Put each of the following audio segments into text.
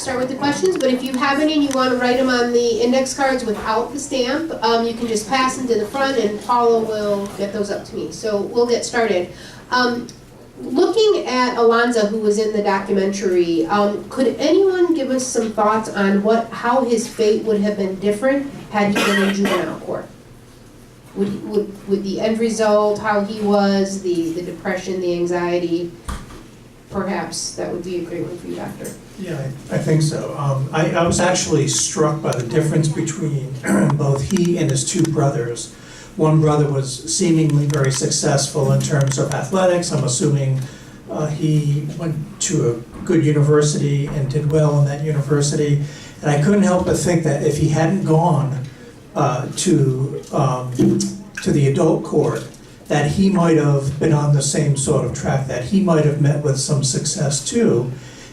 start with the questions, but if you have any and you want to write them on the index cards without the stamp, you can just pass them to the front and Paula will get those up to me. So we'll get started. Looking at Alonza, who was in the documentary, could anyone give us some thoughts on how his fate would have been different had he been in juvenile court? Would the end result, how he was, the depression, the anxiety, perhaps that would be a great one for you, Doctor. Yeah, I think so. I was actually struck by the difference between both he and his two brothers. One brother was seemingly very successful in terms of athletics. I'm assuming he went to a good university and did well in that university. And I couldn't help but think that if he hadn't gone to the adult court, that he might have been on the same sort of track, that he might have met with some success too,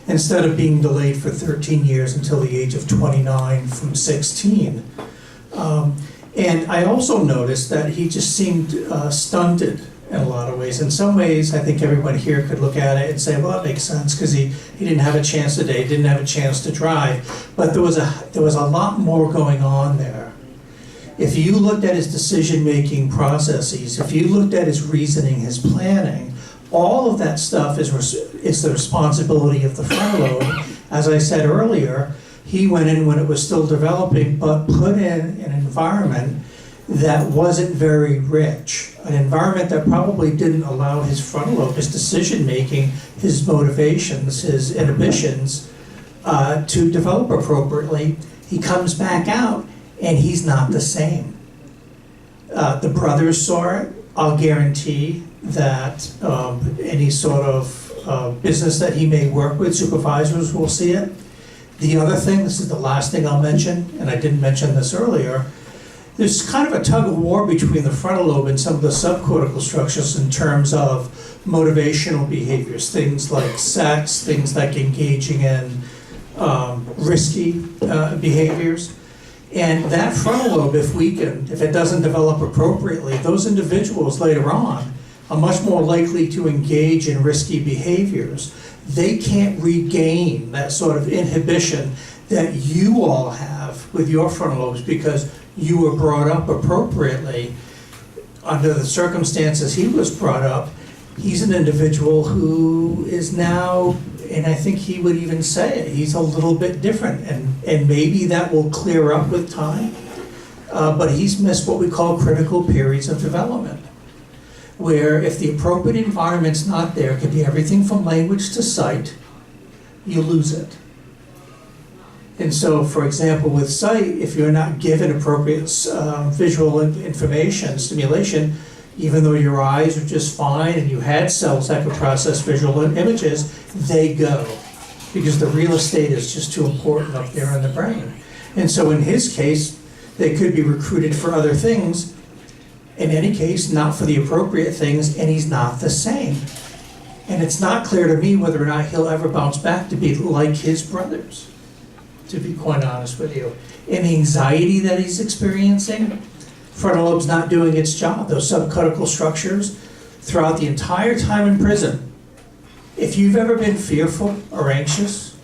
instead of being delayed for 13 years until the age of 29 from 16. And I also noticed that he just seemed stunted in a lot of ways. In some ways, I think everyone here could look at it and say, well, that makes sense, because he didn't have a chance today, didn't have a chance to drive. But there was a lot more going on there. If you looked at his decision-making processes, if you looked at his reasoning, his planning, all of that stuff is the responsibility of the frontal lobe. As I said earlier, he went in when it was still developing, but put in an environment that wasn't very rich, an environment that probably didn't allow his frontal lobe, his decision-making, his motivations, his inhibitions to develop appropriately. He comes back out, and he's not the same. The brothers saw it. I'll guarantee that any sort of business that he may work with, supervisors will see it. The other thing, this is the last thing I'll mention, and I didn't mention this earlier, there's kind of a tug of war between the frontal lobe and some of the subcortical structures in terms of motivational behaviors, things like sex, things like engaging in risky behaviors. And that frontal lobe, if weakened, if it doesn't develop appropriately, those individuals later on are much more likely to engage in risky behaviors. They can't regain that sort of inhibition that you all have with your frontal lobes because you were brought up appropriately. Under the circumstances he was brought up, he's an individual who is now, and I think he would even say it, he's a little bit different, and maybe that will clear up with time, but he's missed what we call critical periods of development, where if the appropriate environment's not there, it could be everything from language to sight, you lose it. And so, for example, with sight, if you're not given appropriate visual information, stimulation, even though your eyes are just fine and you had cells that could process visual images, they go, because the real estate is just too important up there in the brain. And so in his case, they could be recruited for other things, in any case, not for the appropriate things, and he's not the same. And it's not clear to me whether or not he'll ever bounce back to be like his brothers, to be quite honest with you. And the anxiety that he's experiencing, frontal lobe's not doing its job. Those subcortical structures, throughout the entire time in prison, if you've ever been fearful or anxious,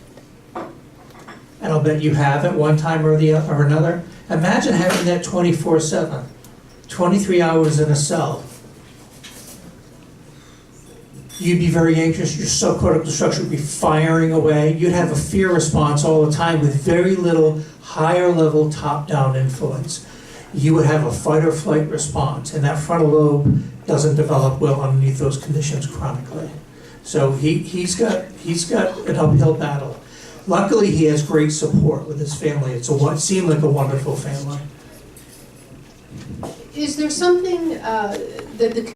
and I'll bet you have at one time or another, imagine having that 24/7, 23 hours in a cell. You'd be very anxious, your subcortical structure would be firing away. You'd have a fear response all the time with very little higher level top-down influence. You would have a fight or flight response, and that frontal lobe doesn't develop well underneath those conditions chronically. So he's got an uphill battle. Luckily, he has great support with his family. It seemed like a wonderful family. Is there something that the